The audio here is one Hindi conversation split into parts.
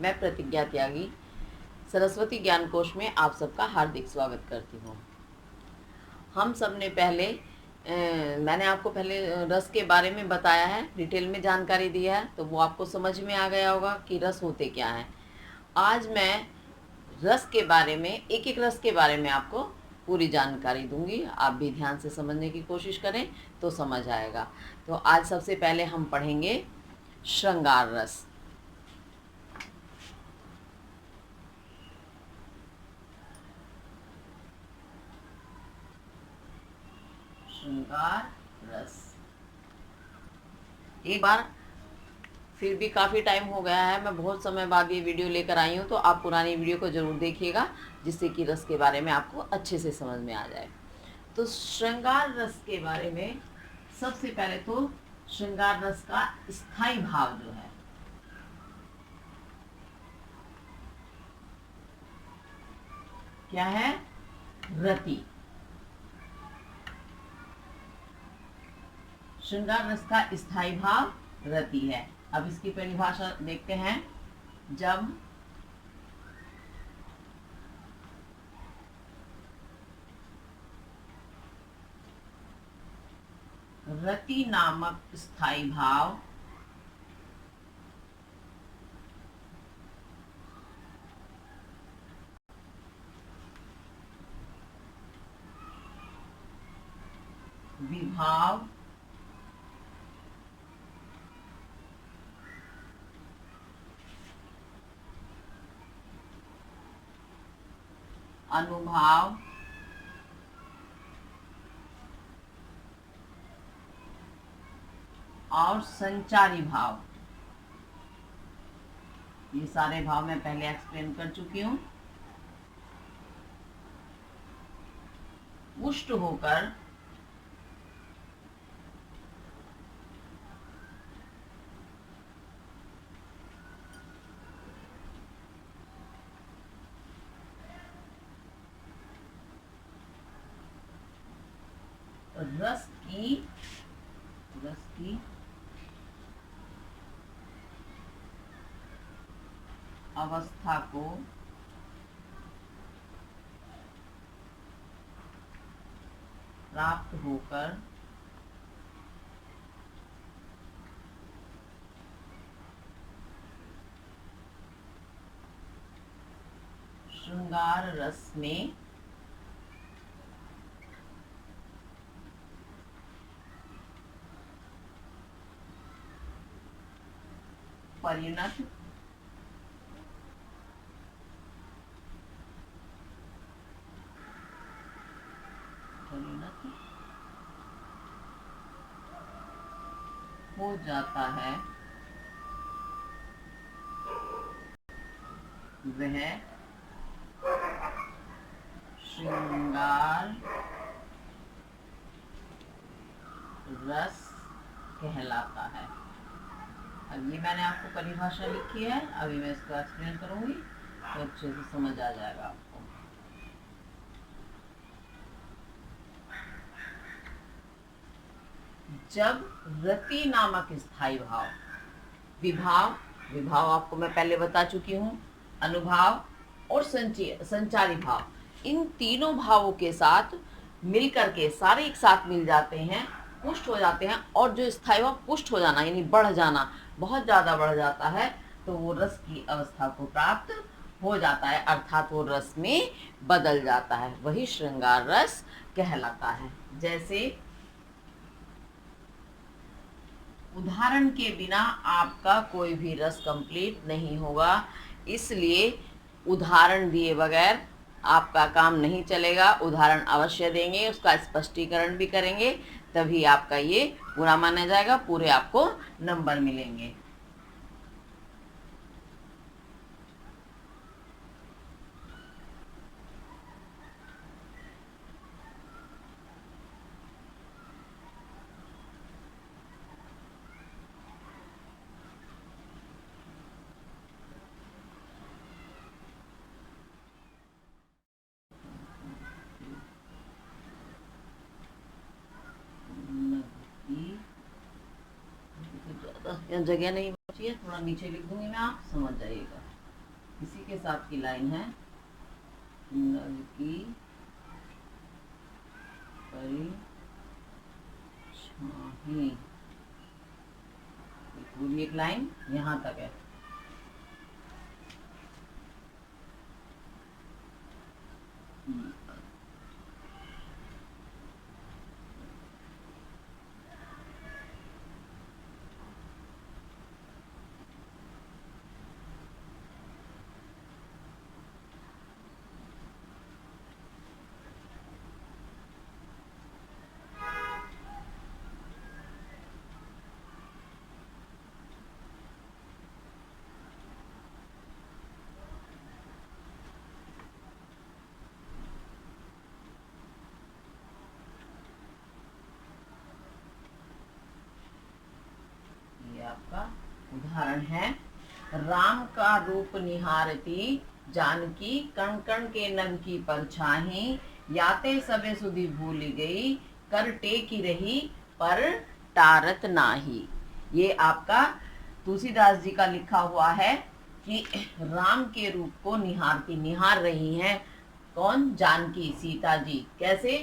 मैं प्रतिज्ञा त्यागी सरस्वती ज्ञान कोश में आप सबका हार्दिक स्वागत करती हूँ। हम सब ने पहले मैंने आपको पहले रस के बारे में बताया है, डिटेल में जानकारी दिया है, तो वो आपको समझ में आ गया होगा कि रस होते क्या हैं। आज मैं रस के बारे में, एक एक रस के बारे में आपको पूरी जानकारी दूंगी। आप भी ध्यान से समझने की कोशिश करें तो समझ आएगा। तो आज सबसे पहले हम पढ़ेंगे श्रृंगार रस। श्रृंगार रस एक बार फिर भी काफ़ी टाइम हो गया है, मैं बहुत समय बाद ये वीडियो लेकर आई हूँ, तो आप पुरानी वीडियो को ज़रूर देखिएगा जिससे कि रस के बारे में आपको अच्छे से समझ में आ जाए। तो श्रृंगार रस के बारे में सबसे पहले तो श्रृंगार रस का स्थायी भाव जो है, क्या है? रति। श्रृंगार रस का स्थायी भाव रति है। अब इसकी परिभाषा देखते हैं। जब रति नामक स्थायी भाव विभाव अनुभाव और संचारी भाव, ये सारे भाव मैं पहले एक्सप्लेन कर चुकी हूं, पुष्ट होकर रस की अवस्था को प्राप्त होकर श्रृंगार रस में परिणत हो जाता है, वह श्रृंगार रस कहलाता है। अब ये मैंने आपको परिभाषा लिखी है, अभी मैं इसको एक्सप्लेन करूंगी तो अच्छे से समझ आ जाएगा आपको। जब रति नामक स्थायी भाव, विभाव आपको मैं पहले बता चुकी हूँ, अनुभाव और संचारी भाव, इन तीनों भावों के साथ मिलकर के सारे एक साथ मिल जाते हैं, पुष्ट हो जाते हैं, और जो स्थायी भाव पुष्ट हो जाना यानी बढ़ जाना, बहुत ज़्यादा बढ़ जाता है, तो वो रस की अवस्था को प्राप्त हो जाता है, अर्थात वो रस में बदल जाता है, वही श्रृंगार रस कहलाता है। जैसे उदाहरण के बिना आपका कोई भी रस कंप्लीट नहीं होगा, इसलिए उदाहरण दिए बगैर आपका काम नहीं चलेगा। उदाहरण अवश्य देंगे, उसका स्पष्टीकरण भी करेंगे, तभी आपका ये पूरा माना जाएगा, पूरे आपको नंबर मिलेंगे। जगह नहीं बची है, थोड़ा नीचे लिख दूंगी मैं, आप समझ जाइएगा। इसी के साथ की लाइन है, नग की परिछाही, पूरी एक लाइन यहाँ तक है। आपका उदाहरण है, राम का रूप निहारती जानकी, कण कण के नग की परछाही, याते सबे सुधि भूल गई, कर टेकी रही पर टारत नाही। ये आपका तुलसीदास जी का लिखा हुआ है कि राम के रूप को निहार रही हैं कौन? जानकी, सीता जी। कैसे?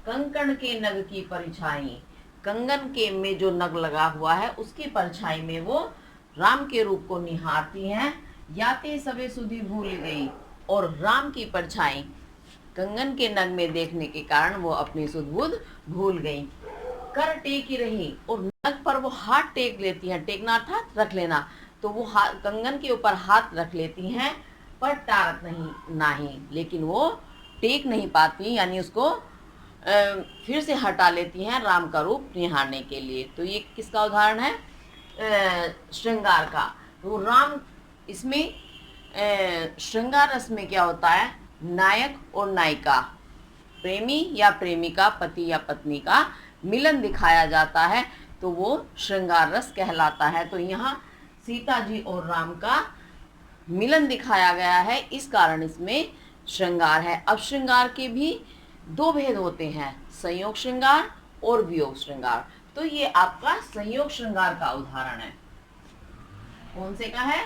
कंकण के नग की परछाई, कंगन के में जो नग लगा हुआ है उसकी परछाई में वो राम के रूप को निहारती हैं। याते सबे सुधि भूल गई, और राम की परछाई कंगन के नग में देखने के कारण वो अपनी सुध बुध भूल गई। कर टेकी रही, और नग पर वो हाथ टेक लेती हैं, टेकना अर्थात रख लेना, तो वो कंगन के ऊपर हाथ रख लेती हैं, पर टारत नहीं, लेकिन वो टेक नहीं पाती, यानी उसको फिर से हटा लेती हैं राम का रूप निहारने के लिए। तो ये किसका उदाहरण है? श्रृंगार का। तो राम इसमें श्रृंगार रस में क्या होता है? नायक और नायिका, प्रेमी या प्रेमिका, पति या पत्नी का मिलन दिखाया जाता है, तो वो श्रृंगार रस कहलाता है। तो यहाँ सीता जी और राम का मिलन दिखाया गया है, इस कारण इसमें श्रृंगार है। अब श्रृंगार के भी दो भेद होते हैं, संयोग श्रृंगार और वियोग श्रृंगार। तो ये आपका संयोग श्रृंगार का उदाहरण है। कौन से का है?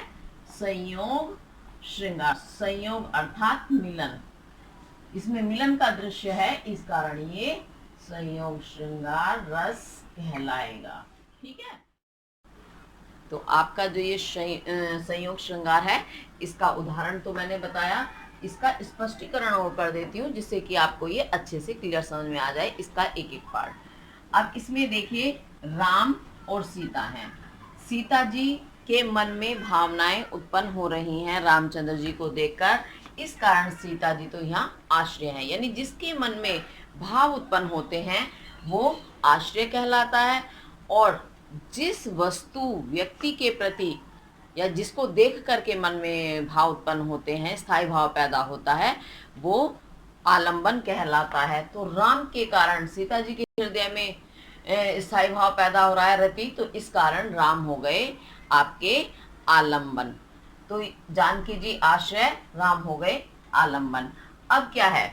संयोग श्रृंगार। संयोग अर्थात मिलन, इसमें मिलन का दृश्य है, इस कारण ये संयोग श्रृंगार रस कहलाएगा। ठीक है, तो आपका जो ये संयोग श्रृंगार है, इसका उदाहरण तो मैंने बताया, इसका स्पष्टीकरण और कर देती हूँ जिससे कि आपको ये अच्छे से क्लियर समझ में आ जाए, इसका एक एक पार्ट। अब इसमें देखिए, राम और सीता हैं। सीता जी के मन में भावनाएं उत्पन्न हो रही हैं रामचंद्र जी को देखकर, इस कारण सीता जी तो यहाँ आश्रय है, यानी जिसके मन में भाव उत्पन्न होते हैं वो आश्रय कहलाता है, और जिस वस्तु व्यक्ति के प्रति या जिसको देख करके मन में भाव उत्पन्न होते हैं, स्थायी भाव पैदा होता है, वो आलंबन कहलाता है। तो राम के कारण सीता जी के हृदय में स्थायी भाव पैदा हो रहा है, रति, तो इस कारण राम हो गए आपके आलंबन। तो जानकी जी आश्रय, राम हो गए आलंबन। अब क्या है?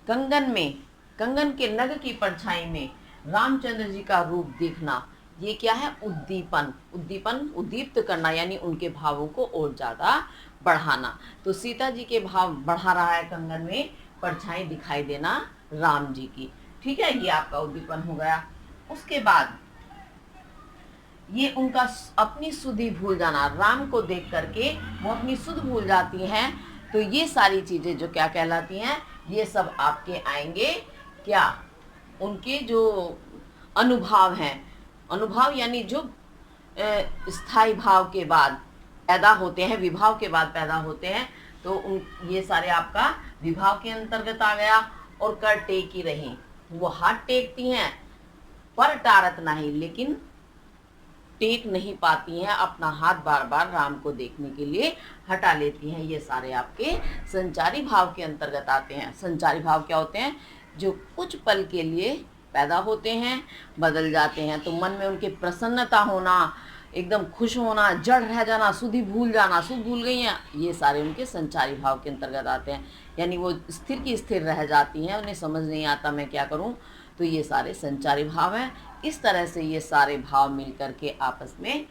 कंगन में, कंगन के नग की परछाई में रामचंद्र जी का रूप देखना, ये क्या है? उद्दीपन। उद्दीपन, उद्दीप्त करना, यानी उनके भावों को और ज्यादा बढ़ाना। तो सीता जी के भाव बढ़ा रहा है कंगन में परछाई दिखाई देना राम जी की। ठीक है, ये आपका उद्दीपन हो गया। उसके बाद ये उनका अपनी सुधि भूल जाना, राम को देख करके वो अपनी सुध भूल जाती हैं। तो ये सारी चीजें जो क्या कहलाती हैं, ये सब आपके आएंगे क्या? उनके जो अनुभव हैं, अनुभव यानी जो स्थायी भाव के बाद पैदा होते हैं, विभाव के बाद पैदा होते हैं, तो ये सारे आपका विभाव के अंतर्गत आ गया। और कर टेकी रही, वो हाथ टेकती हैं पर टारत नहीं, लेकिन टेक नहीं पाती हैं, अपना हाथ बार बार राम को देखने के लिए हटा लेती हैं। ये सारे आपके संचारी भाव के अंतर्गत आते हैं। संचारी भाव क्या होते हैं? जो कुछ पल के लिए पैदा होते हैं, बदल जाते हैं। तो मन में उनके प्रसन्नता होना, एकदम खुश होना, जड़ रह जाना, सुधि भूल जाना, सुध भूल गई हैं, ये सारे उनके संचारी भाव के अंतर्गत आते हैं। यानी वो स्थिर की स्थिर रह जाती हैं, उन्हें समझ नहीं आता मैं क्या करूं, तो ये सारे संचारी भाव हैं। इस तरह से ये सारे भाव मिल करके आपस में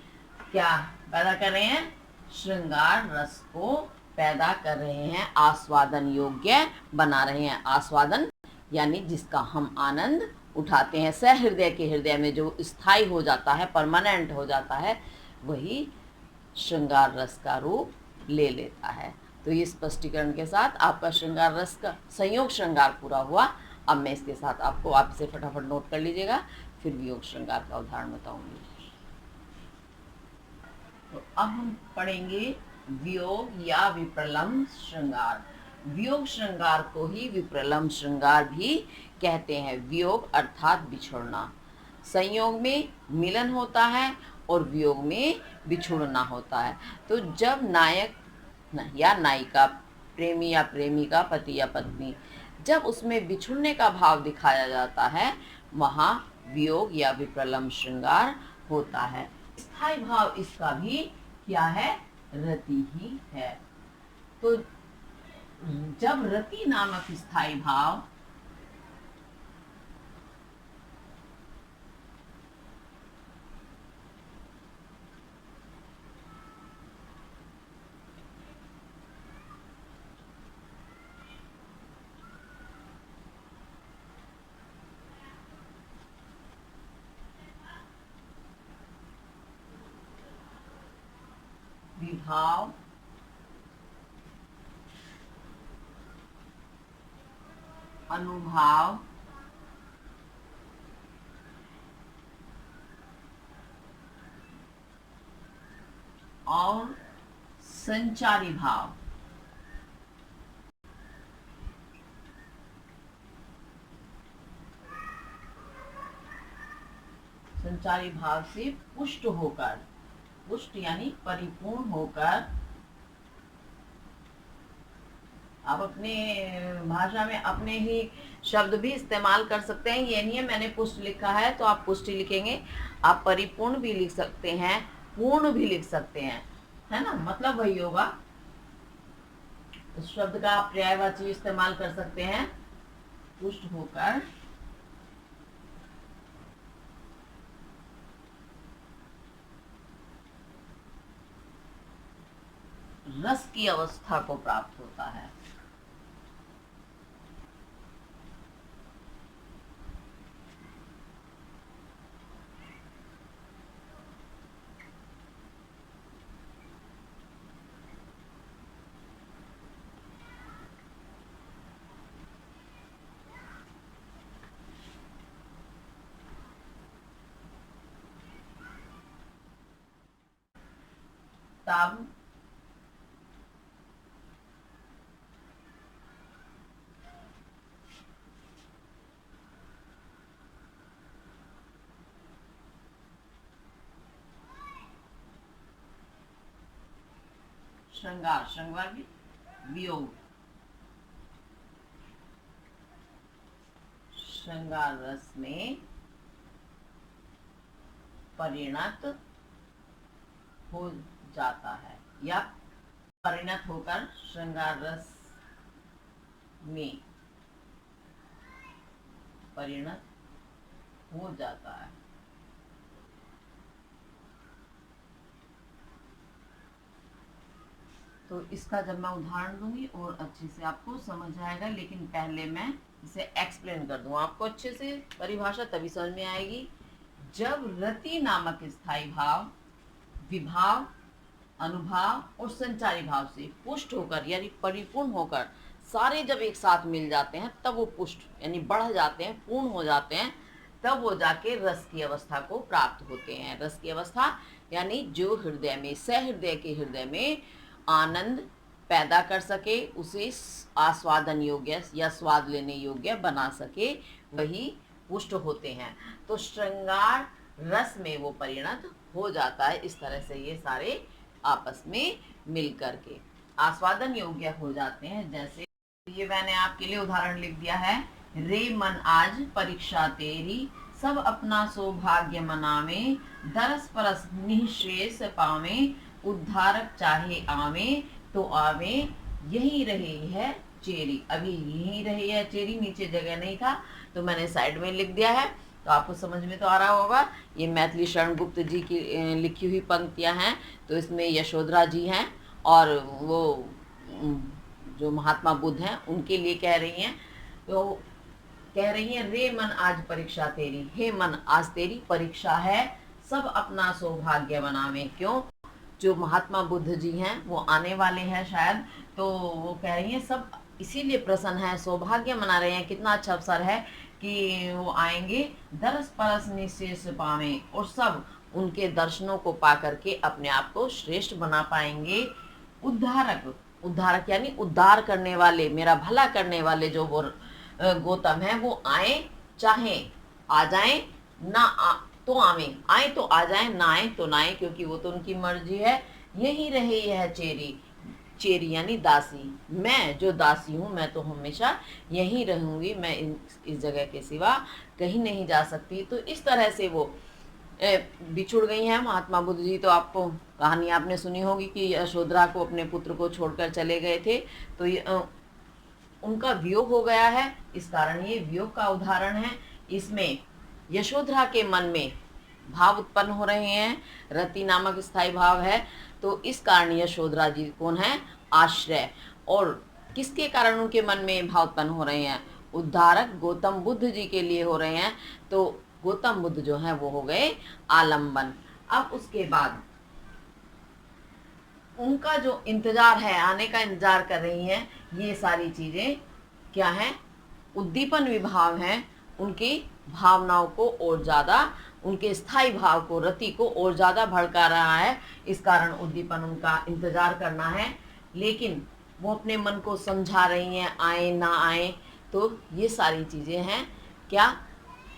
क्या पैदा कर रहे हैं? श्रृंगार रस को पैदा कर रहे हैं, आस्वादन योग्य बना रहे हैं। आस्वादन यानी जिसका हम आनंद उठाते हैं, सहृदय के हृदय में जो स्थायी हो जाता है, परमानेंट हो जाता है, वही श्रृंगार रस का रूप ले लेता है। तो ये स्पष्टीकरण के साथ आपका श्रृंगार रस का संयोग श्रृंगार पूरा हुआ। अब मैं इसके साथ आपको आपसे फटाफट नोट कर लीजिएगा, फिर वियोग श्रृंगार का उदाहरण बताऊंगी। तो अब हम पढ़ेंगे वियोग या विप्रलम्ब श्रृंगार। वियोग श्रृंगार को ही विप्रलम्ब श्रृंगार भी कहते हैं। वियोग अर्थात बिछुड़ना। संयोग में मिलन होता है और वियोग में बिछुड़ना होता है। तो जब नायक या नायिका, प्रेमी या प्रेमिका, पति या पत्नी, जब उसमें बिछुड़ने का भाव दिखाया जाता है, वहाँ वियोग या विप्रलम्ब श्रृंगार होता है। स्थायी भाव इसका भी क्या है? रति ही है। तो जब रति नामक स्थायी भाव विभाव अनुभाव और संचारी भाव, संचारी भाव से पुष्ट होकर, पुष्ट यानी परिपूर्ण होकर, आप अपने भाषा में अपने ही शब्द भी इस्तेमाल कर सकते हैं। ये नहीं है मैंने पुष्ट लिखा है तो आप पुष्टि लिखेंगे, आप परिपूर्ण भी लिख सकते हैं, पूर्ण भी लिख सकते हैं, है ना, मतलब वही होगा। उस शब्द का आप पर्यायवाची इस्तेमाल कर सकते हैं, पुष्ट होकर रस की अवस्था को प्राप्त होता है। तब श्रृंगार, श्रृंगार भी वियोग, श्रृंगार रस में परिणत हो जाता है या परिणत होकर श्रृंगार रस में परिणत हो जाता है। तो इसका जब मैं उदाहरण दूंगी और अच्छे से आपको समझ आएगा, लेकिन पहले मैं इसे एक्सप्लेन कर दूं आपको अच्छे से, परिभाषा तभी समझ में आएगी। जब रति नामक स्थायी भाव विभाव, अनुभाव और संचारी भाव से पुष्ट होकर यानी परिपूर्ण होकर सारे जब एक साथ मिल जाते हैं, तब वो पुष्ट यानी बढ़ जाते हैं, पूर्ण हो जाते हैं, तब वो जाके रस की अवस्था को प्राप्त होते हैं। रस की अवस्था यानी जो हृदय में, सहृदय के हृदय में आनंद पैदा कर सके, उसे आस्वादन योग्य या स्वाद लेने योग्य बना सके, वही पुष्ट होते हैं। तो श्रृंगार रस में वो परिणत हो जाता है। इस तरह से ये सारे आपस में मिल करके आस्वादन योग्य हो जाते हैं। जैसे ये मैंने आपके लिए उदाहरण लिख दिया है, रे मन आज परीक्षा तेरी, सब अपना सौभाग्य मनावे, दरस परस निःशेष पावे, उद्धारक चाहे आवे तो आवे, यही रही है चेरी। अभी यही रही है चेरी, नीचे जगह नहीं था तो मैंने साइड में लिख दिया है, तो आपको समझ में तो आ रहा होगा। ये मैथिली शरण गुप्त जी की लिखी हुई पंक्तियां हैं। तो इसमें यशोधरा जी हैं और वो जो महात्मा बुद्ध हैं उनके लिए कह रही हैं। तो कह रही हैं, रे मन आज परीक्षा तेरी, हे मन आज तेरी परीक्षा है, सब अपना सौभाग्य बनावे। क्यों? जो महात्मा बुद्ध जी हैं वो आने वाले हैं शायद, तो वो कह रही हैं सब इसीलिए प्रसन्न है, सौभाग्य मना रहे हैं, कितना अच्छा अवसर है कि वो आएंगे, दरस परस निशेष पावे, और सब उनके दर्शनों को पा करके अपने आप को श्रेष्ठ बना पाएंगे। उद्धारक, उद्धारक यानी उद्धार करने वाले, मेरा भला करने वाले जो वो गौतम है वो आए, चाहे आ जाए ना तो आए तो आ जाए, ना आए तो ना आए, क्योंकि वो तो उनकी मर्जी है। यही रहे यह चेरी, चेरी यानी दासी, मैं जो दासी हूँ मैं तो हमेशा यहीं रहूंगी, मैं इस जगह के सिवा कहीं नहीं जा सकती। तो इस तरह से वो बिछुड़ गई हैं महात्मा बुद्ध जी। तो आपको कहानी आपने सुनी होगी कि यशोधरा को अपने पुत्र को छोड़कर चले गए थे, तो उनका वियोग हो गया है, इस कारण ये वियोग का उदाहरण है। इसमें यशोधरा के मन में भाव उत्पन्न हो रहे हैं, रति नामक स्थायी भाव है, तो इस कारण यशोधरा जी कौन है? आश्रय। और किसके कारण उनके मन में भाव उत्पन्न हो रहे हैं? उद्धारक गौतम बुद्ध जी के लिए हो रहे हैं। तो गौतम बुद्ध जो है वो हो गए आलम्बन। अब उसके बाद उनका जो इंतजार है, आने का इंतजार कर रही हैं, ये सारी चीजें क्या हैं? उद्दीपन विभाव हैं, उनकी भावनाओं को और ज्यादा, उनके स्थायी भाव को, रति को और ज्यादा भड़का रहा है। इस कारण उद्दीपन उनका इंतजार करना है, लेकिन वो अपने मन को समझा रही हैं, आए ना आए। तो ये सारी चीजें हैं, क्या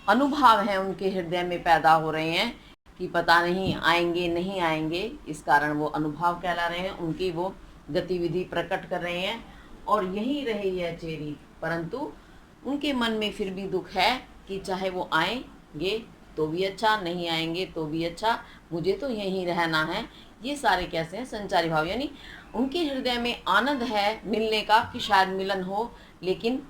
अनुभव हैं उनके हृदय में पैदा हो रहे हैं कि पता नहीं आएंगे नहीं आएंगे, इस कारण वो अनुभव कहला रहे हैं, उनकी वो गतिविधि प्रकट कर रहे हैं। और यही रही है चेरी, परंतु उनके मन में फिर भी दुख है कि चाहे वो आएंगे तो भी अच्छा, नहीं आएंगे तो भी अच्छा, मुझे तो यहीं रहना है। ये सारे कैसे हैं? संचारी भाव, यानी उनके हृदय में आनंद है मिलने का कि शायद मिलन हो, लेकिन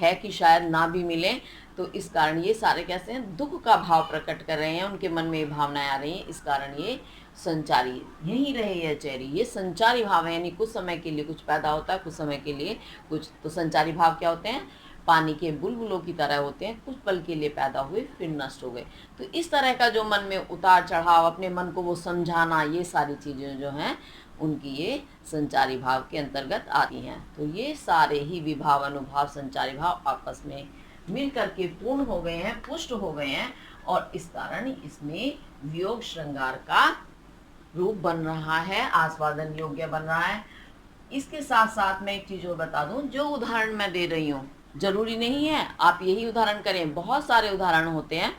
है कि शायद ना भी मिले। तो इस कारण ये सारे कैसे हैं? दुख का भाव प्रकट कर रहे हैं, उनके मन में ये भावनाएं आ रही हैं, इस कारण ये संचारी, यही रहे यह चेरी, ये संचारी भाव है। यानी कुछ समय के लिए कुछ पैदा होता है, कुछ समय के लिए कुछ। तो संचारी भाव क्या होते हैं? पानी के बुलबुलों की तरह होते हैं, कुछ पल के लिए पैदा हुए फिर नष्ट हो गए। तो इस तरह का जो मन में उतार चढ़ाव, अपने मन को वो समझाना, ये सारी चीज़ें जो हैं उनकी ये संचारी भाव के अंतर्गत आती हैं। तो ये सारे ही विभाव, अनुभाव, संचारी भाव आपस में मिल करके पूर्ण हो गए हैं, पुष्ट हो गए हैं, और इस कारण इसमें वियोग श्रृंगार का रूप बन रहा है, आस्वादन योग्य बन रहा है। इसके साथ साथ मैं एक चीज़ और बता दूं, जो उदाहरण मैं दे रही हूँ जरूरी नहीं है आप यही उदाहरण करें, बहुत सारे उदाहरण होते हैं।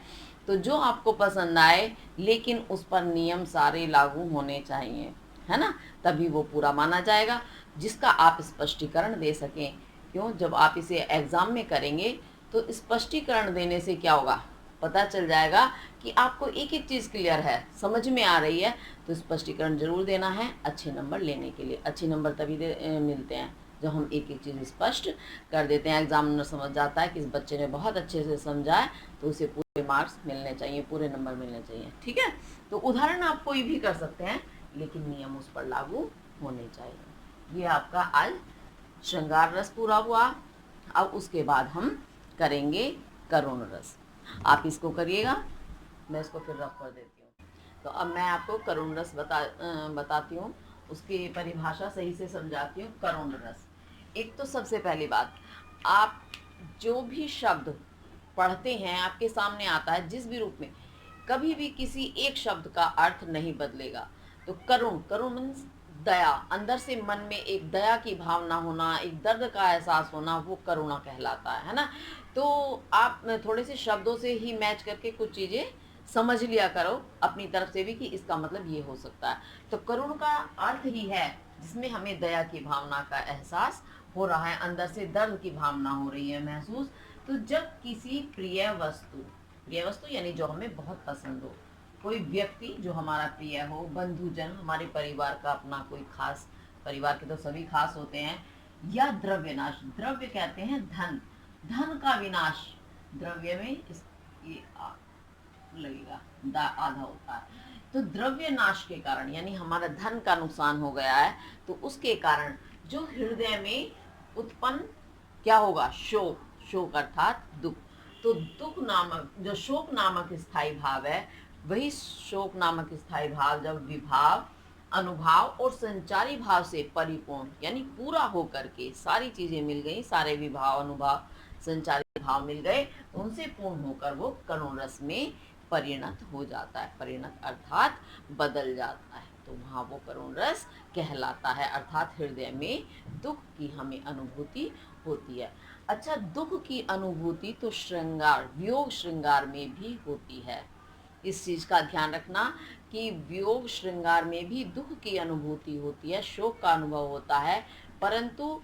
तो जो आपको पसंद आए, लेकिन उस पर नियम सारे लागू होने चाहिए, है ना, तभी वो पूरा माना जाएगा, जिसका आप स्पष्टीकरण दे सकें। क्यों? जब आप इसे एग्जाम में करेंगे तो स्पष्टीकरण देने से क्या होगा? पता चल जाएगा कि आपको एक एक चीज़ क्लियर है, समझ में आ रही है। तो स्पष्टीकरण जरूर देना है अच्छे नंबर लेने के लिए। अच्छे नंबर तभी मिलते हैं जब हम एक एक चीज़ स्पष्ट कर देते हैं। एग्जामिनर समझ जाता है कि इस बच्चे ने बहुत अच्छे से समझा है, तो उसे पूरे मार्क्स मिलने चाहिए, पूरे नंबर मिलने चाहिए। ठीक है, तो उदाहरण आप कोई भी कर सकते हैं, लेकिन नियम उस पर लागू होने चाहिए। ये आपका आज श्रृंगार रस पूरा हुआ। अब उसके बाद हम करेंगे करुण रस। आप इसको करिएगा, मैं इसको फिर रफ कर देती हूँ। तो अब मैं आपको करुण रस बताती हूँ, उसकी परिभाषा सही से समझाती हूँ। करुण रस, एक तो सबसे पहली बात, आप जो भी शब्द पढ़ते हैं आपके सामने आता है जिस भी रूप में, कभी भी किसी एक शब्द का अर्थ नहीं बदलेगा। तो करुण, करुण मीन्स दया, अंदर से मन में एक दया की भावना होना, एक दर्द का एहसास होना, वो करुणा कहलाता है ना। तो आप थोड़े से शब्दों से ही मैच करके कुछ चीज़ें समझ लिया करो अपनी तरफ से भी कि इसका मतलब ये हो सकता है। तो करुण का अर्थ ही है जिसमें हमें दया की भावना का एहसास हो रहा है, अंदर से दर्द की भावना हो रही है महसूस। तो जब किसी प्रिय वस्तु यानी जो हमें बहुत पसंद हो, कोई व्यक्ति जो हमारा प्रिय हो, बंधुजन, हमारे परिवार का अपना कोई खास, परिवार के तो सभी खास होते हैं, या द्रव्य नाश, द्रव्य कहते हैं धन, धन का विनाश, द्रव्य में ये लगेगा आधा होता है। तो द्रव्य नाश के कारण, यानी हमारा धन का नुकसान हो गया है, तो उसके कारण जो हृदय में उत्पन्न क्या होगा, शोक, शोक अर्थात दुख। तो दुख नामक जो शोक नामक स्थायी भाव है, वही शोक नामक स्थायी भाव जब विभाव, अनुभाव और संचारी भाव से परिपूर्ण यानी पूरा होकर के सारी चीजें मिल गई, सारे विभाव, अनुभाव, संचारी भाव मिल गए, उनसे पूर्ण होकर वो करुण रस में परिणत हो जाता है। परिणत अर्थात बदल जाता है, तो वहाँ वो करुण रस कहलाता है, अर्थात हृदय में दुख की हमें अनुभूति होती है। अच्छा, दुख की अनुभूति तो श्रृंगार, वियोग श्रृंगार में भी होती है। इस चीज का ध्यान रखना कि वियोग श्रृंगार में भी दुख की अनुभूति होती है, शोक का अनुभव होता है, परंतु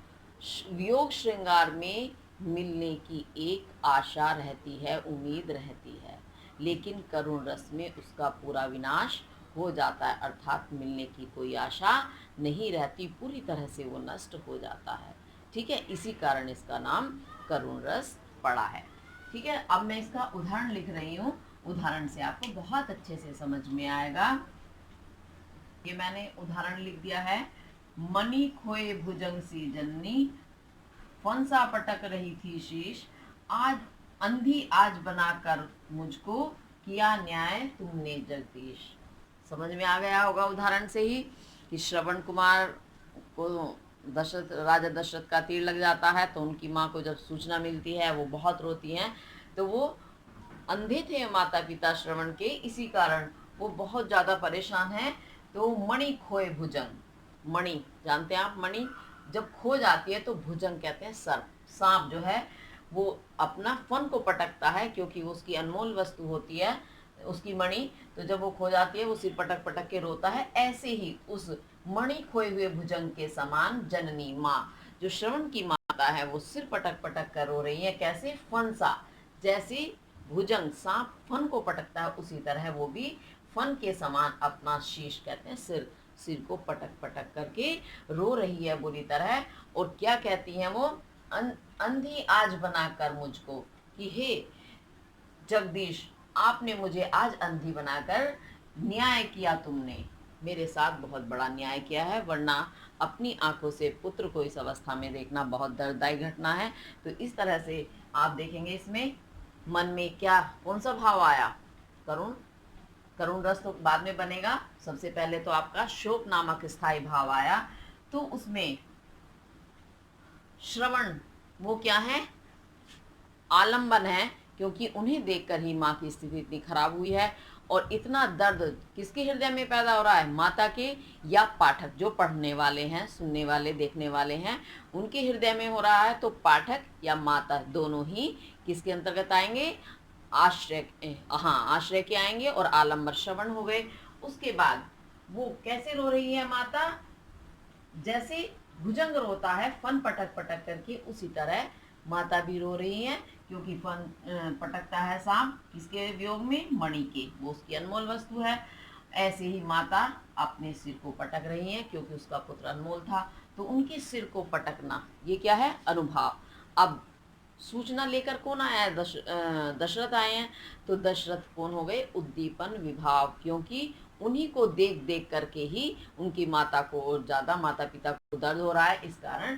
वियोग श्रृंगार में मिलने की एक आशा रहती है, उम्मीद रहती है, लेकिन करुण रस में उसका पूरा विनाश हो जाता है, अर्थात मिलने की कोई आशा नहीं रहती, पूरी तरह से वो नष्ट हो जाता है। ठीक है, इसी कारण इसका नाम करुण रस पड़ा है। ठीक है, अब मैं इसका उदाहरण लिख रही हूँ, उदाहरण से आपको बहुत अच्छे से समझ में आएगा। ये मैंने उदाहरण लिख दिया है। मणि खोए भुजंग सी जननी, फंसा पटक रही थी शीश, आज अंधी आज बनाकर मुझको, किया न्याय तुमने जगदीश। समझ में आ गया होगा उदाहरण से ही कि श्रवण कुमार को दशरथ, राजा दशरथ का तीर लग जाता है, तो उनकी माँ को जब सूचना मिलती है वो बहुत रोती हैं। तो वो अंधे थे माता पिता श्रवण के, इसी कारण वो बहुत ज़्यादा परेशान हैं। तो मणि खोए भुजंग, मणि जानते हैं आप, मणि जब खो जाती है तो भुजंग कहते हैं सर्प, सांप जो है वो अपना फन को पटकता है, क्योंकि उसकी अनमोल वस्तु होती है उसकी मणि, तो जब वो खो जाती है वो सिर पटक पटक के रोता है। ऐसे ही उस मणि खोए हुए भुजंग के समान जननी माँ, जो श्रवण की माता है, वो सिर पटक पटक कर रो रही है। कैसे, फन-सा, जैसे भुजंग सांप फन को पटकता है, उसी तरह वो भी फन के समान अपना शीश कहते हैं सिर, सिर को पटक पटक करके रो रही है बुरी तरह। और क्या कहती हैं वो, अंधी आज बनाकर मुझको, कि हे जगदीश, आपने मुझे आज अंधी बनाकर न्याय किया, तुमने मेरे साथ बहुत बड़ा न्याय किया है, वरना अपनी आंखों से पुत्र को इस अवस्था में देखना बहुत दर्ददायी घटना है। तो इस तरह से आप देखेंगे इसमें मन में क्या, कौन सा भाव आया, करुण, करुण रस तो बाद में बनेगा। सबसे पहले तो आपका शोक नामक स्थायी भाव आया, तो उसमें श्रवण वो क्या है, आलंबन है, क्योंकि उन्हें देखकर ही माँ की स्थिति इतनी खराब हुई है। और इतना दर्द किसके हृदय में पैदा हो रहा है, माता के या पाठक, जो पढ़ने वाले हैं, सुनने वाले, देखने वाले हैं, उनके हृदय में हो रहा है। तो पाठक या माता दोनों ही किसके अंतर्गत आएंगे, आश्रय, हाँ आश्रय के आएंगे, और आलंबर श्रवण हो गए। उसके बाद वो कैसे रो रही है माता, जैसे भुजंग रोता है फन पटक पटक करके, उसी तरह माता भी रो रही है, क्योंकि फन पटकता है सांप किसके वियोग में, मणि के, वो उसकी अनमोल वस्तु है। ऐसे ही माता अपने सिर को पटक रही है, क्योंकि उसका पुत्र अनमोल था, तो उनके सिर को पटकना ये क्या है, अनुभव। अब सूचना लेकर कौन आया है, दशरथ आए हैं। तो दशरथ कौन हो गए, उद्दीपन विभाव, क्योंकि उन्हीं को देख देख करके ही उनकी माता को और ज़्यादा माता पिता को दर्द हो रहा है, इस कारण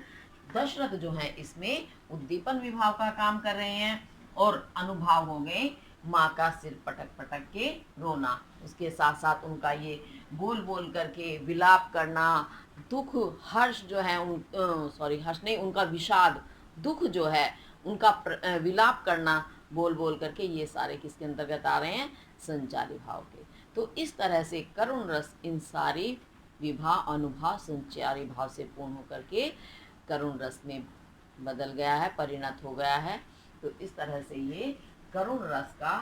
दशरथ जो है इसमें उद्दीपन विभाव का काम कर रहे हैं। और अनुभाव हो गए माँ का सिर पटक पटक के रोना, उसके साथ साथ उनका ये बोल बोल करके विलाप करना, दुख हर्ष जो है हर्ष नहीं, उनका विषाद, दुख जो है उनका विलाप करना बोल बोल करके, ये सारे किसके अंतर्गत आ रहे हैं, संचारी भाव के। तो इस तरह से करुण रस इन सारी विभाव, अनुभाव, संचारी भाव से पूर्ण होकर के करुण रस में बदल गया है, परिणत हो गया है। तो इस तरह से ये करुण रस का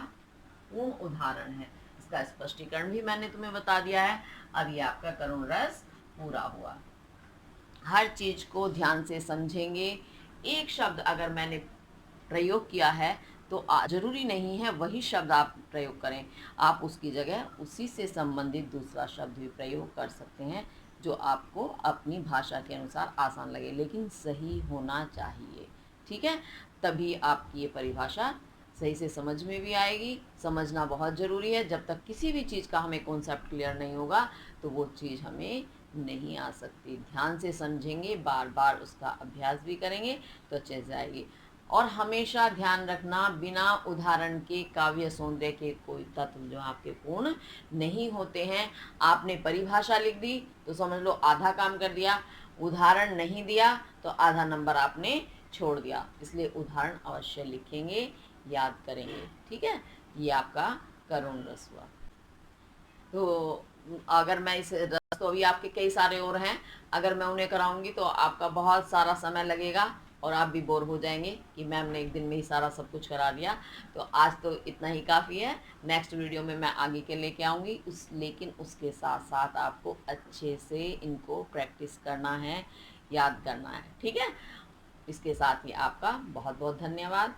पूर्ण उदाहरण है। इसका स्पष्टीकरण भी मैंने तुम्हें बता दिया है। अब ये आपका करुण रस पूरा हुआ। हर चीज को ध्यान से समझेंगे। एक शब्द अगर मैंने प्रयोग किया है तो जरूरी नहीं है वही शब्द आप प्रयोग करें, आप उसकी जगह उसी से संबंधित दूसरा शब्द भी प्रयोग कर सकते हैं, जो आपको अपनी भाषा के अनुसार आसान लगे, लेकिन सही होना चाहिए। ठीक है, तभी आपकी ये परिभाषा सही से समझ में भी आएगी। समझना बहुत ज़रूरी है। जब तक किसी भी चीज़ का हमें कॉन्सेप्ट क्लियर नहीं होगा तो वो चीज़ हमें नहीं आ सकती। ध्यान से समझेंगे, बार बार उसका अभ्यास भी करेंगे तो अच्छे से आएगी। और हमेशा ध्यान रखना, बिना उदाहरण के काव्य सौंदर्य के कोई तत्व जो आपके पूर्ण नहीं होते हैं। आपने परिभाषा लिख दी तो समझ लो आधा काम कर दिया, उदाहरण नहीं दिया तो आधा नंबर आपने छोड़ दिया। इसलिए उदाहरण अवश्य लिखेंगे, याद करेंगे। ठीक है, ये आपका करुण रस हुआ। तो अगर मैं इस रस, तो अभी आपके कई सारे और हैं, अगर मैं उन्हें कराऊंगी तो आपका बहुत सारा समय लगेगा और आप भी बोर हो जाएंगे कि मैम ने एक दिन में ही सारा सब कुछ करा दिया। तो आज तो इतना ही काफ़ी है। नेक्स्ट वीडियो में मैं आगे के लेके आऊँगी लेकिन उसके साथ साथ आपको अच्छे से इनको प्रैक्टिस करना है, याद करना है। ठीक है, इसके साथ ही आपका बहुत बहुत धन्यवाद।